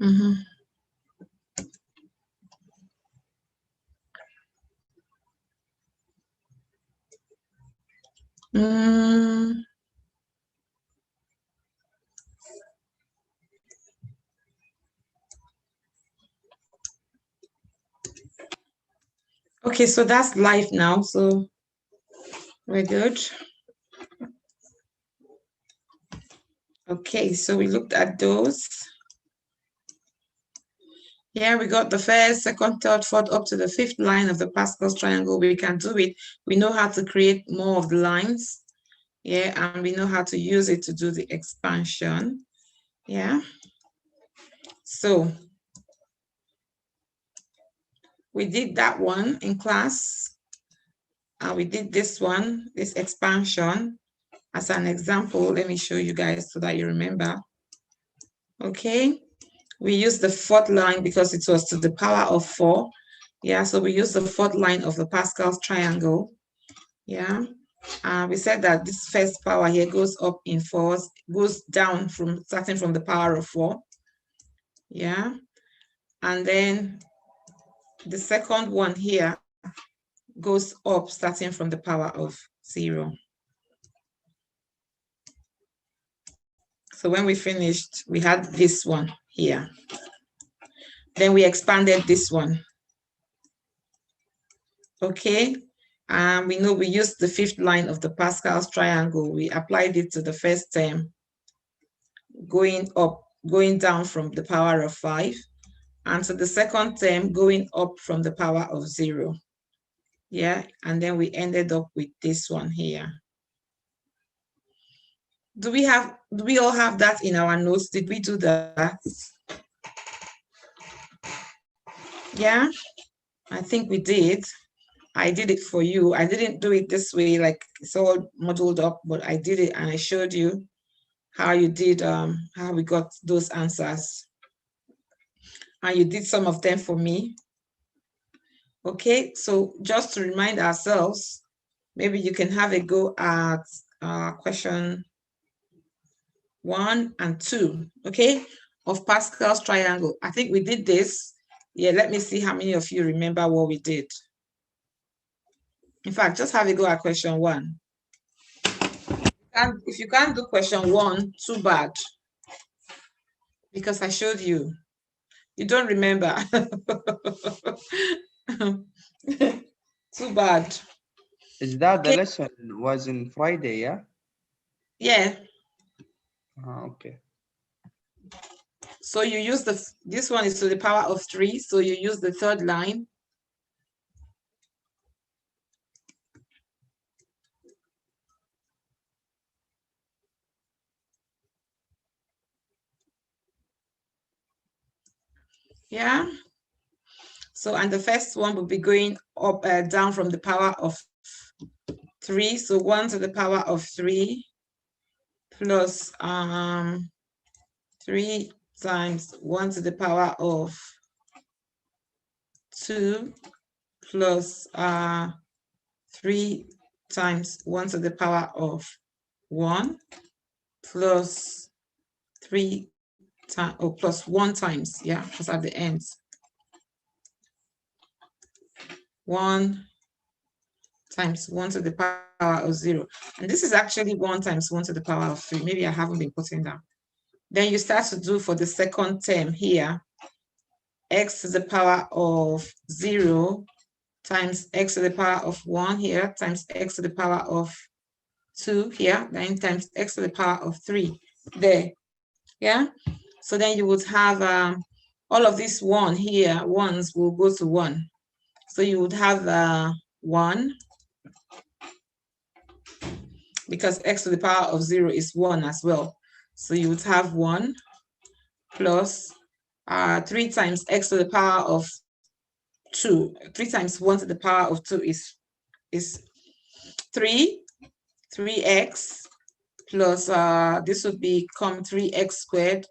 Mm-hmm. Mm. Okay, so that's live now, so we're good. Okay, so we looked at those. Yeah, we got the first, second, third, fourth, up to the fifth line of the Pascal's triangle. We can do it. We know how to create more of the lines. Yeah, and we know how to use it to do the expansion. Yeah. So we did that one in class. And we did this one, this expansion, as an example. Let me show you guys so that you remember. Okay. We used the fourth line because it was to the power of 4. Yeah, so we used the fourth line of the Pascal's triangle. Yeah. We said that this first power here goes up in 4s, goes down from starting from the power of 4. Yeah. And then the second one here goes up starting from the power of 0. So when we finished, we had this one here. Then we expanded this one. Okay. We know we used the fifth line of the Pascal's triangle. We applied it to the first term, going up, going down from the power of 5, and to the second term, going up from the power of 0. Yeah, and then we ended up with this one here. Do we all have that in our notes? Did we do that? Yeah, I think we did. I did it for you. I didn't do it this way, like it's all modeled up, but I did it and I showed you how you did, how we got those answers. And you did some of them for me. Okay, so just to remind ourselves, maybe you can have a go at question 1 and 2, okay, of Pascal's triangle. I think we did this. Yeah, let me see how many of you remember what we did. In fact, just have a go at question 1. And if you can't do question 1, too bad, because I showed you. You don't remember. Too bad. Is that the Okay. lesson was in Friday, yeah? Yeah. Okay. So you use this one is to the power of 3. So you use the third line. Yeah. So, and the first one will be going up, down from the power of 3. So 1 to the power of 3 plus 3 times 1 to the power of 2 plus 3 times 1 to the power of 1 plus 3 times, or plus 1 times, yeah, because at the ends. 1 times 1 to the power of 0. And this is actually 1 times 1 to the power of 3. Maybe I haven't been putting that. Then you start to do for the second term here, x to the power of 0 times x to the power of 1 here, times x to the power of 2 here, then times x to the power of 3 there. Yeah. So then you would have all of these 1 here, 1s will go to 1. So you would have 1, because x to the power of 0 is 1 as well. So you would have 1 plus 3 times x to the power of 2. 3 times 1 to the power of 2 is 3, 3x plus this would become 3x squared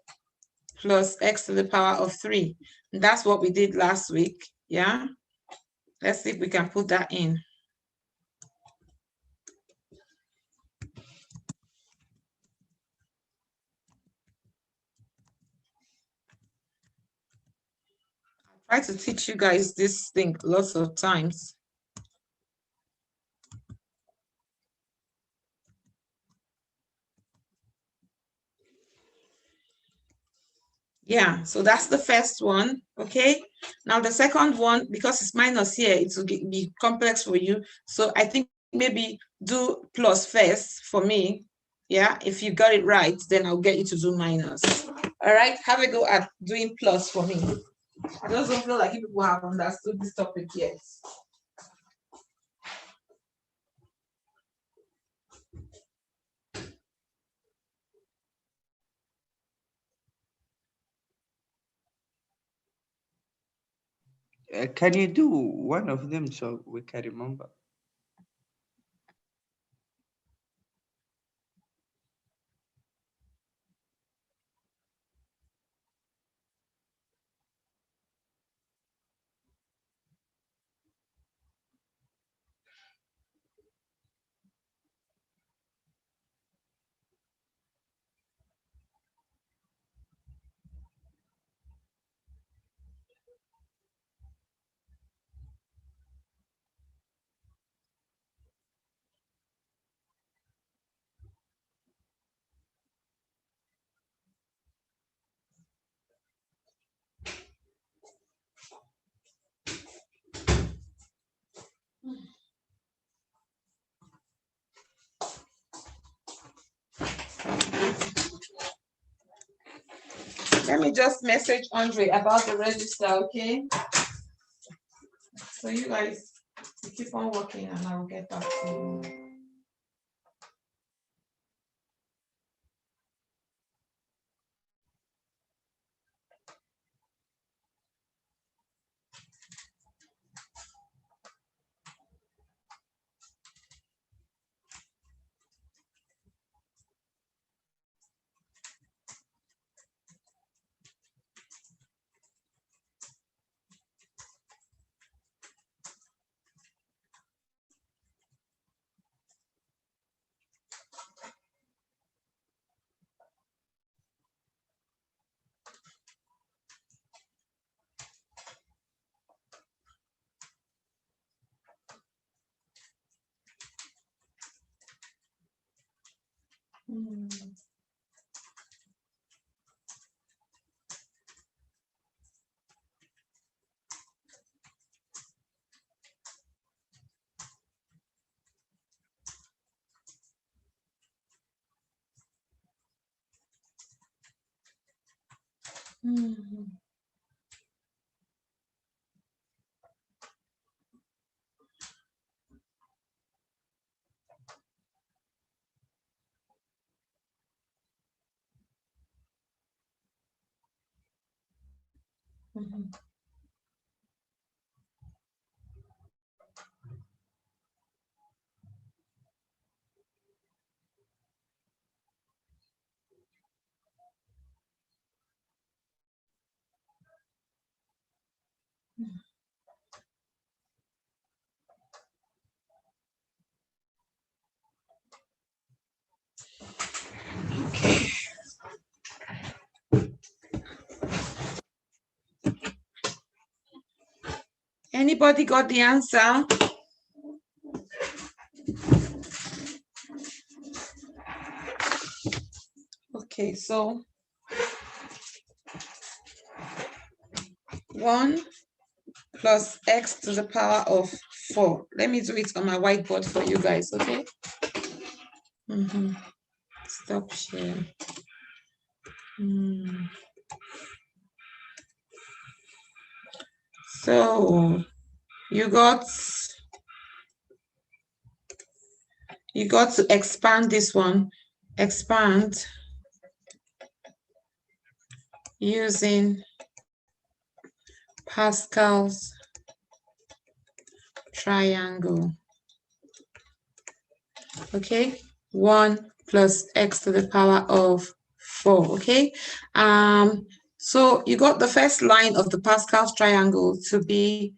plus x to the power of 3. And that's what we did last week. Yeah. Let's see if we can put that in. Try to teach you guys this thing lots of times. Yeah, so that's the first one. Okay, now the second one, because it's minus here, it will be complex for you. So I think maybe do plus first for me. Yeah, if you got it right, then I'll get you to do minus. All right, have a go at doing plus for me. I just don't feel like people have understood this topic yet. Can you do one of them so we can remember? Let me just message Andre about the register, okay? So you guys keep on working and I'll get back to you. Anybody got the answer? Okay, so 1 plus x to the power of 4. Let me do it on my whiteboard for you guys, okay? Stop share. So you got to expand this one. Expand using Pascal's triangle. Okay, 1 plus x to the power of 4. Okay, so you got the first line of the Pascal's triangle to be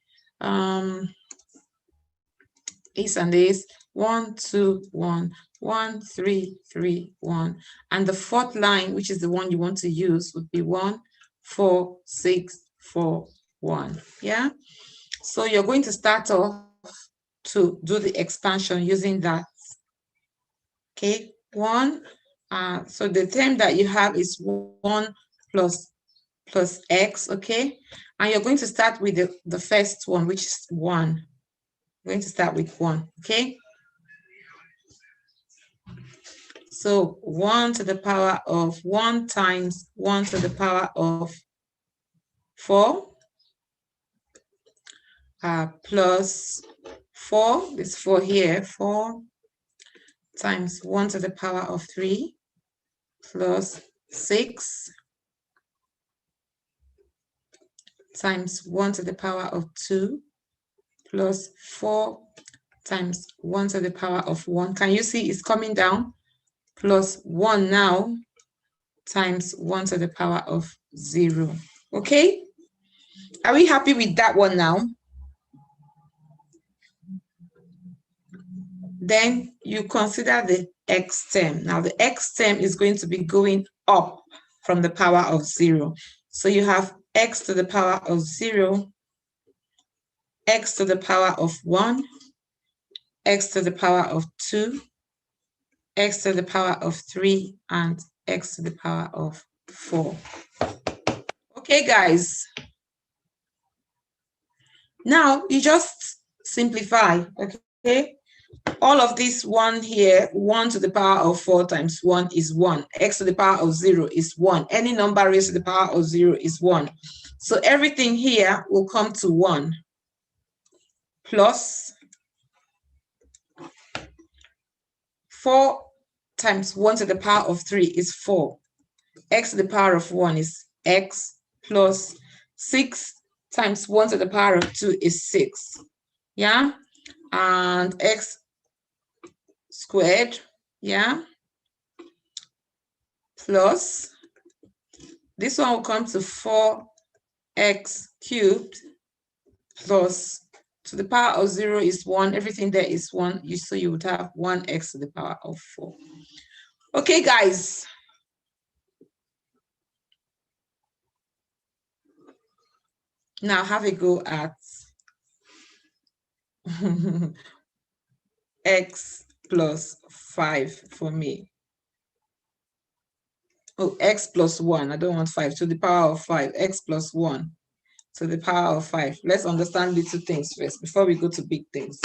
this and this, 1 2 1 1 3 3 1, and the fourth line, which is the one you want to use, would be 1 4 6 4 1. Yeah. So you're going to start off to do the expansion using that. Okay. 1. So the term that you have is 1 plus x. Okay. And you're going to start with the first one, which is 1. We're going to start with 1. Okay. So 1 to the power of 1 times 1 to the power of 4 plus 4, this 4 here, 4 times 1 to the power of 3 plus 6 times 1 to the power of 2 plus 4 times 1 to the power of 1. Can you see it's coming down? Plus 1 now times 1 to the power of 0. Okay? Are we happy with that one now? Then you consider the x term. Now the x term is going to be going up from the power of 0. So you have x to the power of 0, x to the power of 1, x to the power of 2, x to the power of 3, and x to the power of 4. Okay, guys. Now you just simplify, okay? All of this 1 here, 1 to the power of 4 times 1 is 1. X to the power of 0 is 1. Any number raised to the power of 0 is 1. So everything here will come to 1 plus 4 times 1 to the power of 3 is 4. X to the power of 1 is x plus 6 times 1 to the power of 2 is 6. Yeah? And x squared, yeah? Plus, this one will come to 4x cubed plus to the power of 0 is 1. Everything there is 1. So you would have 1x to the power of 4. Okay, guys. Now have a go at x plus 5 for me. Oh, x plus 1. I don't want 5. To the power of 5. X plus 1 to the power of 5. Let's understand little things first before we go to big things.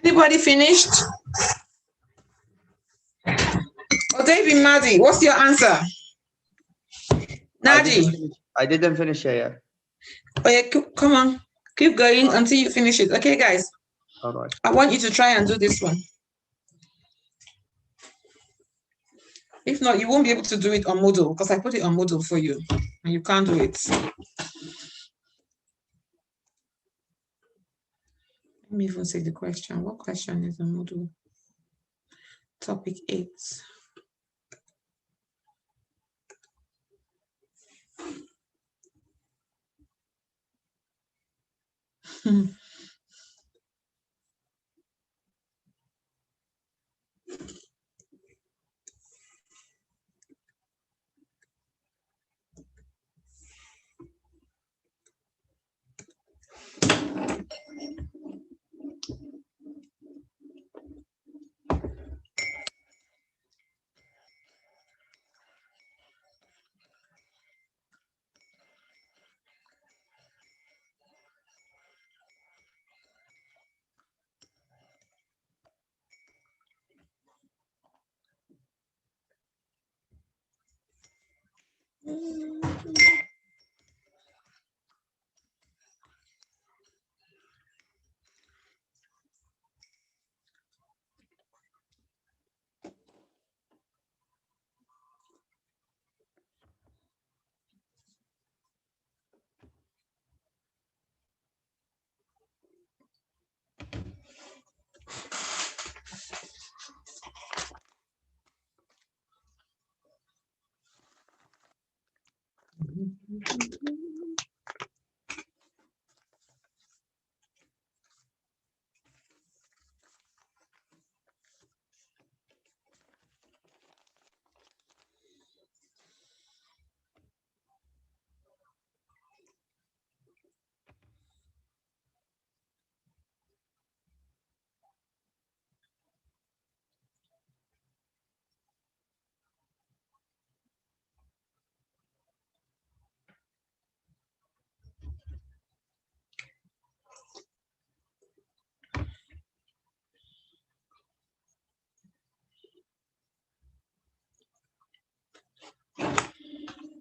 Anybody finished? Oh, David Maddie, what's your answer? Nadi. I didn't finish it yet. Oh yeah, come on. Keep going until you finish it. Okay, guys. All right. I want you to try and do this one. If not, you won't be able to do it on Moodle because I put it on Moodle for you and you can't do it. Let me even say the question. What question is on Moodle? Topic 8.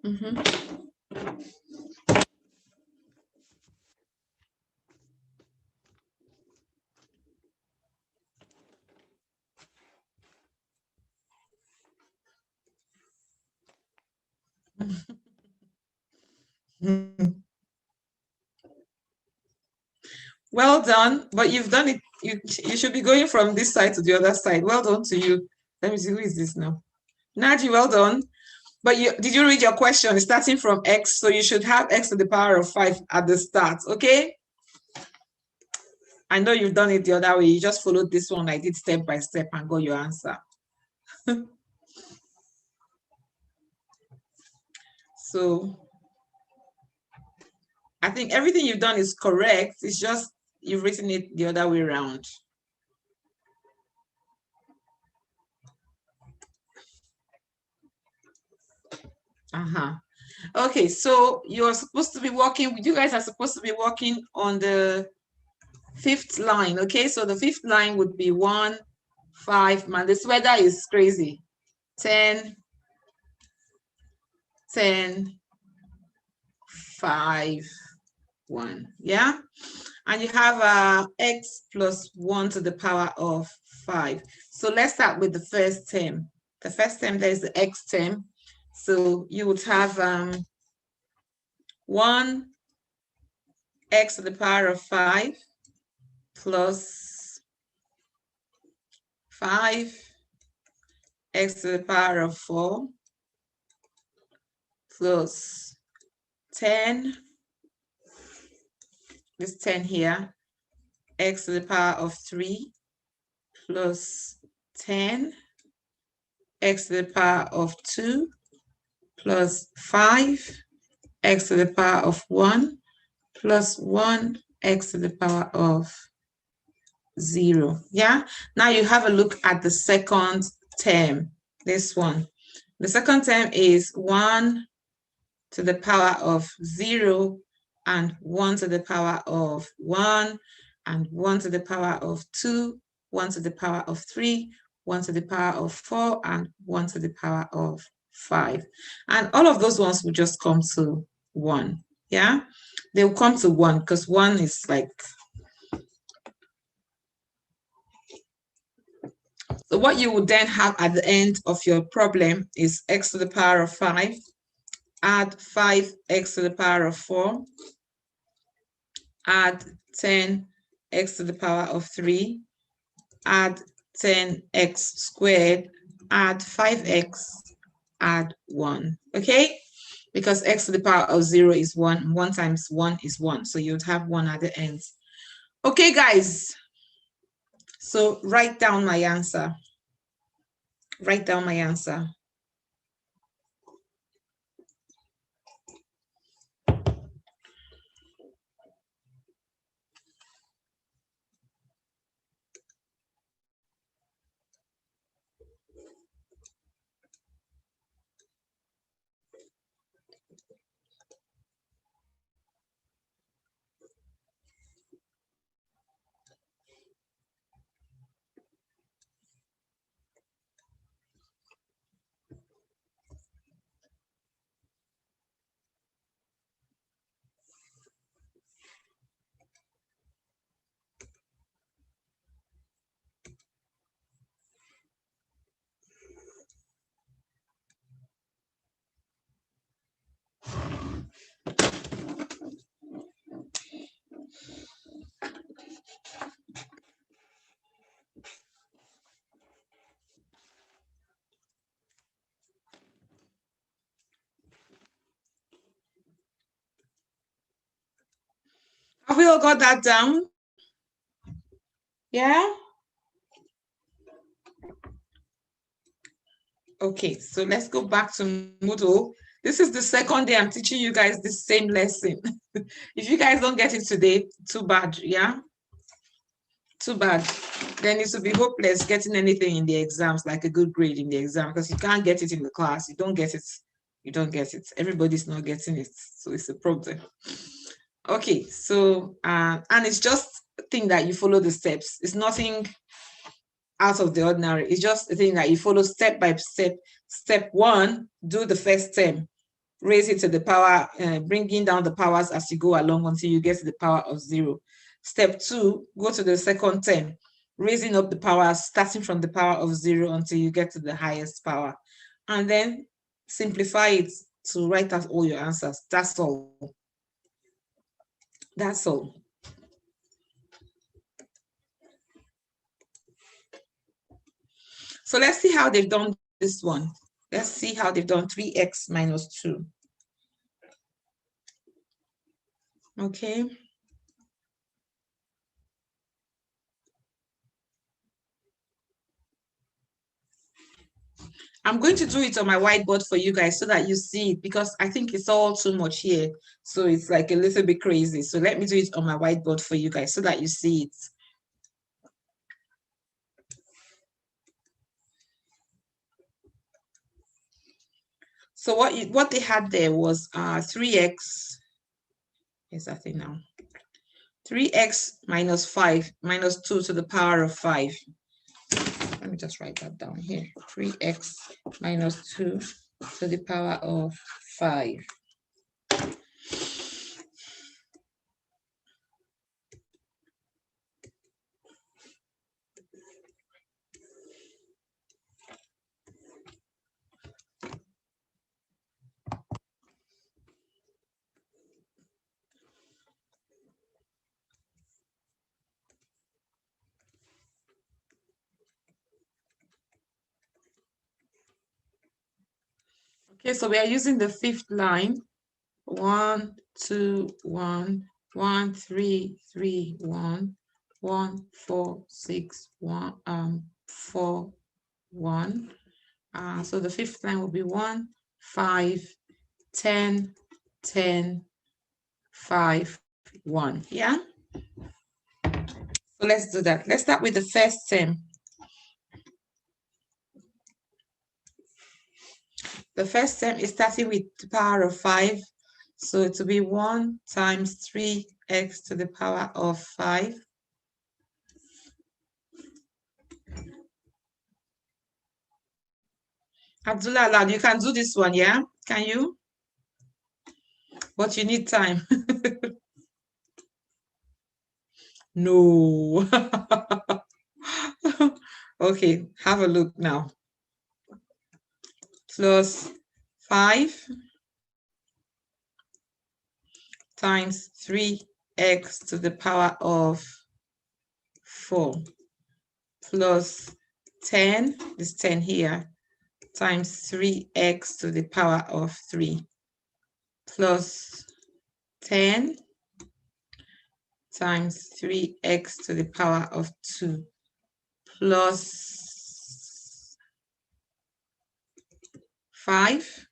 Well done, but you've done it. You should be going from this side to the other side. Well done to you. Let me see, who is this now? Naji, well done. But did you read your question? It's starting from x, so you should have x to the power of 5 at the start, okay? I know you've done it the other way. You just followed this one I did step by step and got your answer. So I think everything you've done is correct. It's just you've written it the other way around. Okay, so you're supposed to be working, you guys are supposed to be working on the 5th line, okay? So the 5th line would be 1, 5, man, this weather is crazy. 10, 10, 5, 1, yeah? And you have x plus 1 to the power of 5. So let's start with the first term. The first term, there is the x term. So you would have 1 x to the power of 5 plus 5 x to the power of 4 plus 10, this 10 here, x to the power of 3 plus 10 x to the power of 2 plus 5 x to the power of 1 plus 1 x to the power of 0. Yeah, now you have a look at the second term, this one. The second term is 1 to the power of 0 and 1 to the power of 1 and 1 to the power of 2, 1 to the power of 3, 1 to the power of 4, and 1 to the power of 5. And all of those ones will just come to 1. Yeah, they will come to 1 because 1 is like, so what you would then have at the end of your problem is x to the power of 5, add 5x to the power of 4, add 10x to the power of 3, add 10x squared, add 5x, add 1, okay? Because x to the power of 0 is 1, 1 times 1 is 1, so you'd have 1 at the end. Okay, guys, so write down my answer. Write down my answer. Have we all got that down? Yeah? Okay, so let's go back to Moodle. This is the second day I'm teaching you guys the same lesson. If you guys don't get it today, too bad, yeah? Too bad. Then it will be hopeless getting anything in the exams, like a good grade in the exam, because you can't get it in the class. You don't get it. You don't get it. Everybody's not getting it. So it's a problem. Okay, so, and it's just a thing that you follow the steps. It's nothing out of the ordinary. It's just a thing that you follow step by step. Step 1, do the first term. raise it to the power, bringing down the powers as you go along until you get to the power of 0. Step 2, go to the second term, raising up the powers, starting from the power of 0 until you get to the highest power. And then simplify it to write out all your answers. That's all. That's all. So let's see how they've done this one. Let's see how they've done 3x minus 2. Okay. I'm going to do it on my whiteboard for you guys so that you see it, because I think it's all too much here. So it's like a little bit crazy. So let me do it on my whiteboard for you guys so that you see it. So what they had there was 3x, is that thing now? 3x minus 5 minus 2 to the power of 5. Let me just write that down here. 3x minus 2 to the power of 5. Okay, so we are using the fifth line. 1, 2, 1, 1, 3, 3, 1, 1, 4, 6, 1, 4, 1. So the fifth line will be 1, 5, 10, 10, 5, 1. Yeah? So let's do that. Let's start with the first term. The first term is starting with the power of 5. So it will be 1 times 3x to the power of 5. Abdullah Alad, you can do this one, yeah? Can you? But you need time. No. Okay, have a look now. Plus 5 times 3x to the power of 4 plus 10, this 10 here, times 3x to the power of 3 plus 10 times 3x to the power of 2 plus 5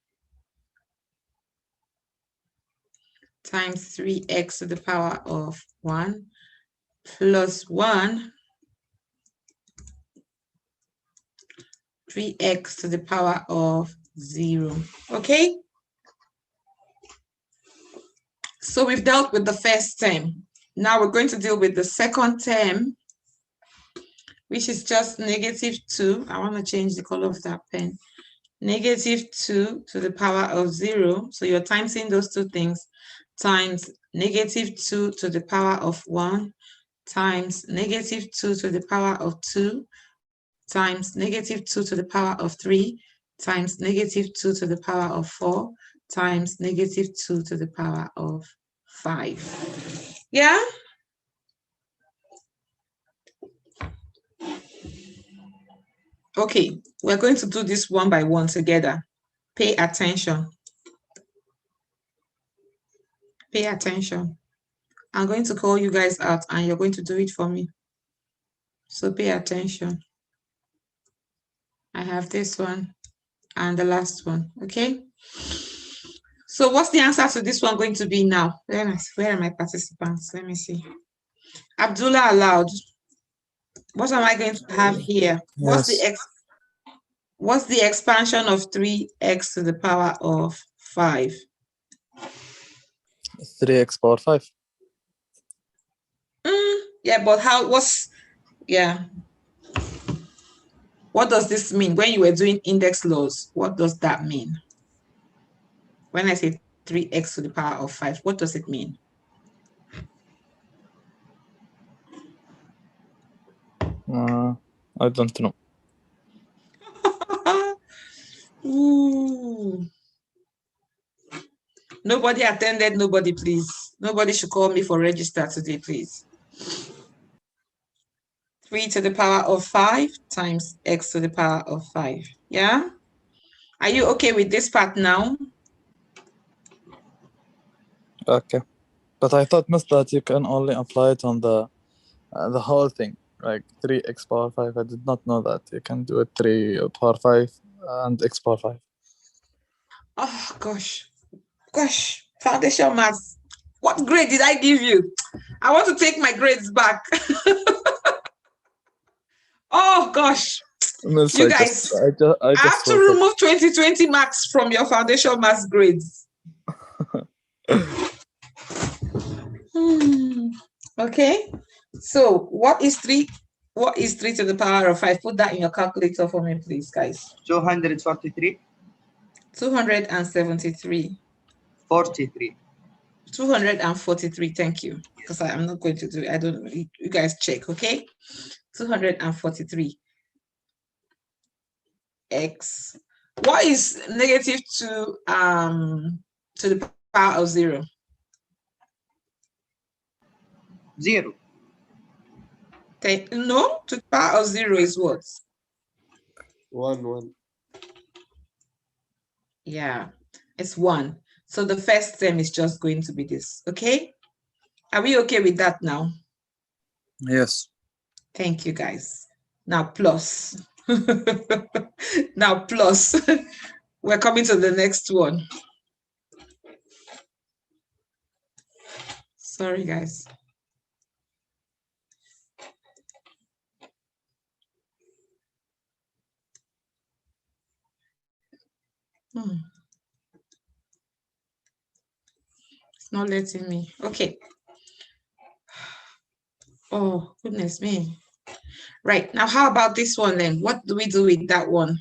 times 3x to the power of 1 plus 1, 3x to the power of 0. Okay? So we've dealt with the first term. Now we're going to deal with the second term, which is just -2. I want to change the color of that pen. -2 to the power of 0. So you're timesing those two things, times -2 to the power of 1 times -2 to the power of 2 times -2 to the power of 3 times -2 to the power of 4 times -2 to the power of 5. Yeah? Okay, we're going to do this one by one together. Pay attention. Pay attention. I'm going to call you guys out and you're going to do it for me. So pay attention. I have this one and the last one, okay? So what's the answer to this one going to be now? Where are my participants? Let me see. Abdullah Aloud. What am I going to have here? Yes. What's the expansion of 3x to the power of 5? 3x power 5. Yeah, but what does this mean? When you were doing index laws, what does that mean? When I say 3x to the power of 5, what does it mean? I don't know. Ooh. Nobody attended, nobody, please. Nobody should call me for register today, please. 3 to the power of 5 times x to the power of 5. Yeah? Are you okay with this part now? Okay. But I thought, Miss, that you can only apply it on the whole thing, like 3x power 5. I did not know that. You can do it 3 power 5 and x power 5. Oh, gosh. Gosh. Foundation maths. What grade did I give you? I want to take my grades back. Oh, gosh. Miss, You I guys, I I just have to remove 2020 marks from your foundation maths grades. Okay. So what is 3? What is 3 to the power of 5? Put that in your calculator for me, please, guys. 243. 273. 43. 243. Thank you. Because I'm not going to do it. I don't know. You guys check, okay? 243. X. What is negative 2 to the power of 0? 0. No, to the power of 0 is what? 1. Yeah, it's 1. So the first term is just going to be this, okay? Are we okay with that now? Yes. Thank you, guys. Now plus. Now plus. We're coming to the next one. Sorry, guys. It's not letting me. Okay. Oh, goodness me. Right. Now, how about this one then? What do we do with that one?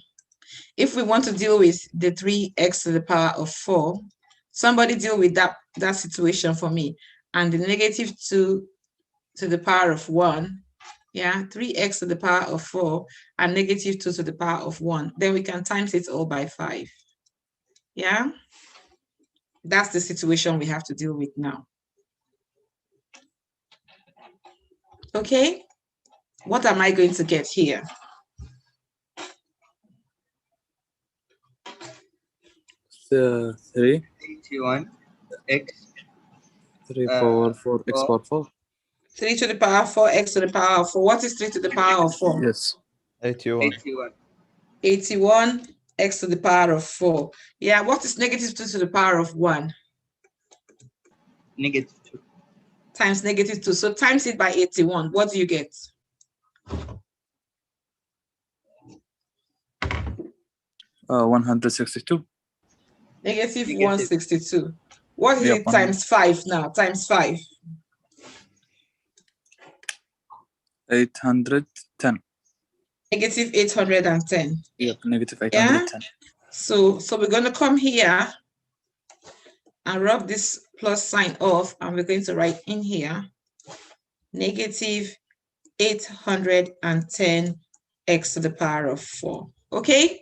If we want to deal with the 3x to the power of 4, somebody deal with that situation for me. And the negative 2 to the power of 1, yeah, 3x to the power of 4 and negative 2 to the power of 1. Then we can times it all by 5. Yeah, that's the situation we have to deal with now. Okay, what am I going to get here? Three. 81. X. 3 power 4 x power 4. 3 to the power of 4, x to the power of 4. What is 3 to the power of 4? Yes. 81. 81. 81, x to the power of 4. Yeah, what is negative 2 to the power of 1? Negative 2. Times negative 2. So times it by 81. What do you get? Uh, 162. Negative 162. What is Yep, it times 5 now? Times 5. 810. Negative 810. Yep, negative 810. Yeah? So we're going to come here and rub this plus sign off, and we're going to write in here negative 810 x to the power of 4. Okay?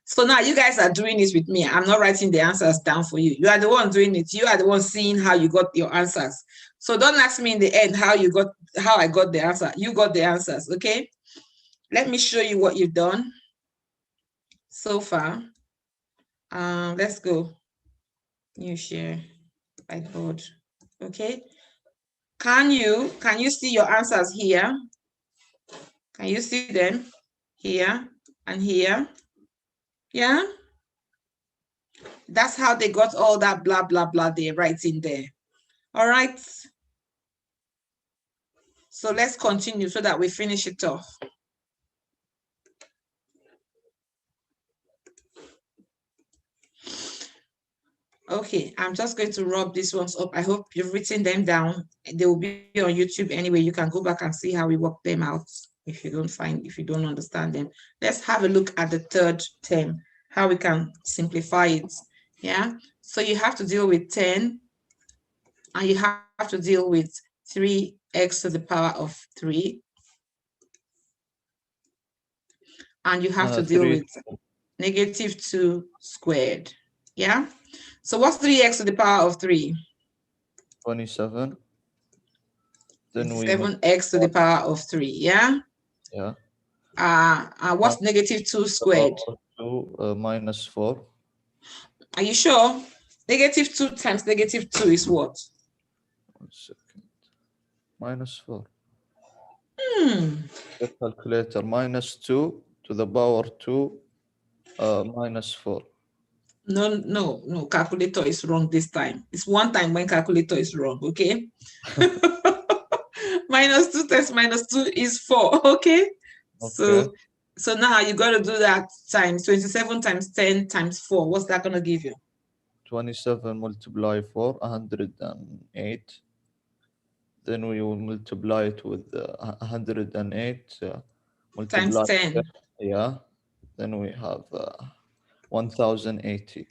So now you guys are doing this with me. I'm not writing the answers down for you. You are the one doing it. You are the one seeing how you got your answers. So don't ask me in the end how I got the answer. You got the answers, okay? Let me show you what you've done so far. Let's go. New share whiteboard. Okay. Can you see your answers here? Can you see them here and here? Yeah. That's how they got all that blah, blah, blah they're writing there. All right. So let's continue so that we finish it off. Okay, I'm just going to rub these ones up. I hope you've written them down. They will be on YouTube anyway. You can go back and see how we work them out if you don't understand them. Let's have a look at the third term, how we can simplify it. Yeah, So you have to deal with 10, and you have to deal with 3x to the power of 3. And you have to deal 3. with negative 2 squared. Yeah? So what's 3x to the power of 3? 27. Then we 7x to the power of 3. Yeah? yeah. What's negative 2 squared? 2 minus 4. Are you sure? Negative 2 times negative 2 is what? 1 second. Minus 4. Hmm. The calculator. Minus 2 to the power 2 minus 4. No. Calculator is wrong this time. It's one time when calculator is wrong, okay? Minus 2 times minus 2 is 4, okay? Okay. So now you got to do that times 27 times 10 times 4. What's that going to give you? 27 multiply 4, 108. Then we will multiply it with 108 Times multiply 10. yeah. Then we have 1080.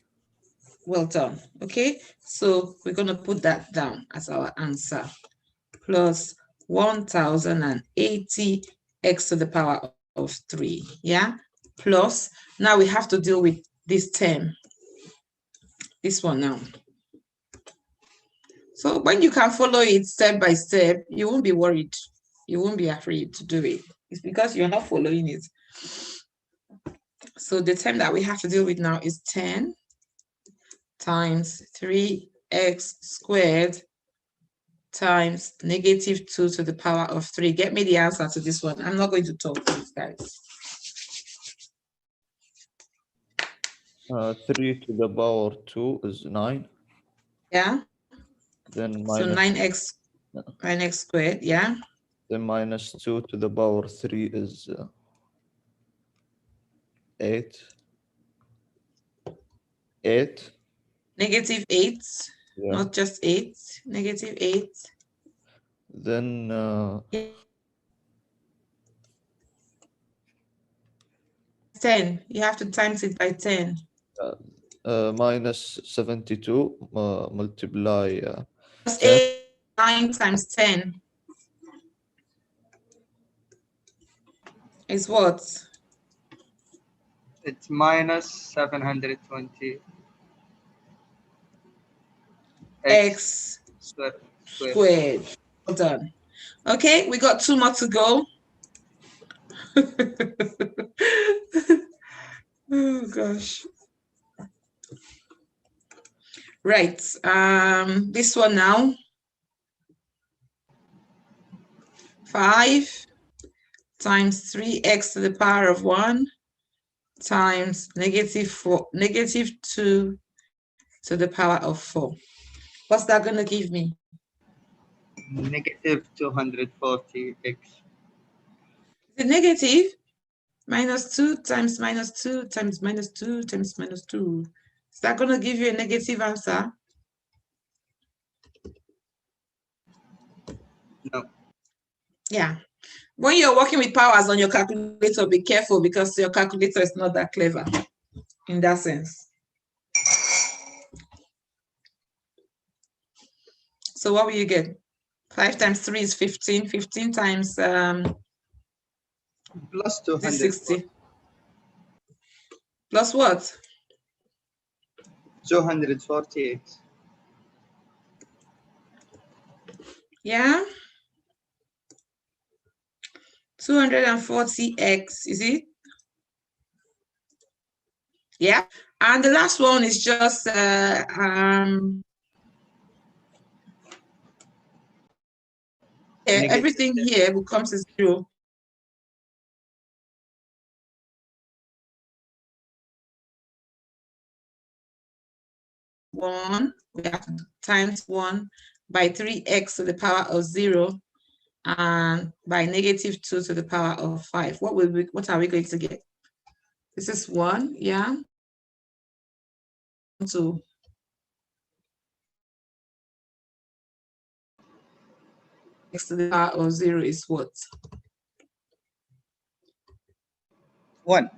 Well done. Okay, so we're going to put that down as our answer. Plus 1080 x to the power of 3. Yeah. Plus, now we have to deal with this term. This one now. So when you can follow it step by step, you won't be worried. You won't be afraid to do it. It's because you're not following it. So the term that we have to deal with now is 10 times 3x squared times negative 2 to the power of 3. Get me the answer to this one. I'm not going to talk to these guys. 3 to the power 2 is 9. Yeah. Then So minus 9x squared, yeah. then minus 2 to the power 3 is 8. 8. Negative 8, Yeah. not just 8, negative 8. Then 10, you have to times it by 10. minus 72 multiply Plus 10. 8, 9 times 10 is what? It's minus 720 X squared. squared. Well done. Okay, we got 2 more to go. Oh gosh. Right. This one now. 5 times 3x to the power of 1 times negative 2 to the power of 4. What's that going to give me? Negative 240x. The negative minus 2 times minus 2 times minus 2 times minus 2. Is that going to give you a negative answer? No. Yeah. When you're working with powers on your calculator, be careful because your calculator is not that clever in that sense. So what will you get? 5 times 3 is 15. 15 times Plus 200. 60. Plus what? 240x. Yeah. 240x, is it? Yeah. And the last one is just everything here becomes a 0. One, we have to times 1 by 3x to the power of 0 and by negative 2 to the power of 5. What are we going to get? This is 1, yeah. 2. X to the power of 0 is what? 1.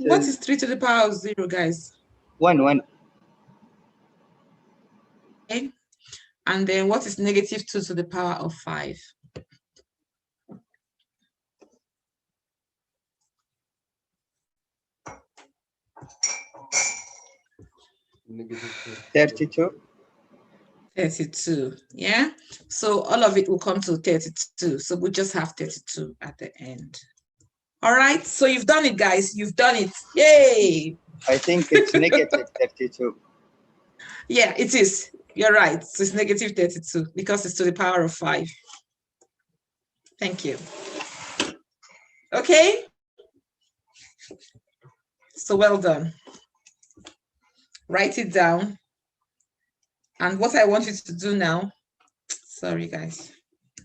What is 3 to the power of 0, guys? 1. Okay. And then what is negative 2 to the power of 5? Negative 32. 32, yeah? So all of it will come to 32. So we just have 32 at the end. All right, so you've done it, guys. You've done it. Yay! I think it's negative 32. Yeah, it is. You're right. So it's negative 32 because it's to the power of 5. Thank you. Okay. So well done. Write it down. And what I want you to do now, sorry, guys.